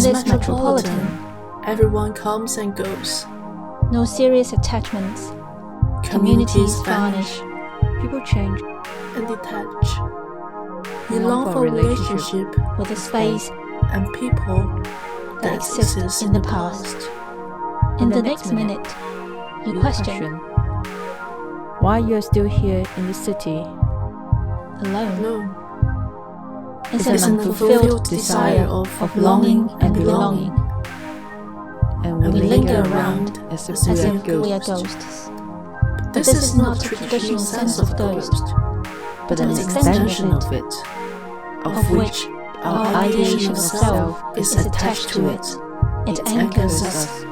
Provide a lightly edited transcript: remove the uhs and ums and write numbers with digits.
this metropolitan, everyone comes and goes. no serious attachments. Communities vanish. People change And detach. You long for relationship with a space and people that exists in the past. In the next minute, you question, why you are still here in the city. alone. alone. It's It's an an unfulfilled desire of longing and belonging. And We linger around as as if if we are we are ghosts. ghosts. This is not a traditional sense of ghost, But an an extension extension of it, of which our ideation of self is attached to it. It anchors us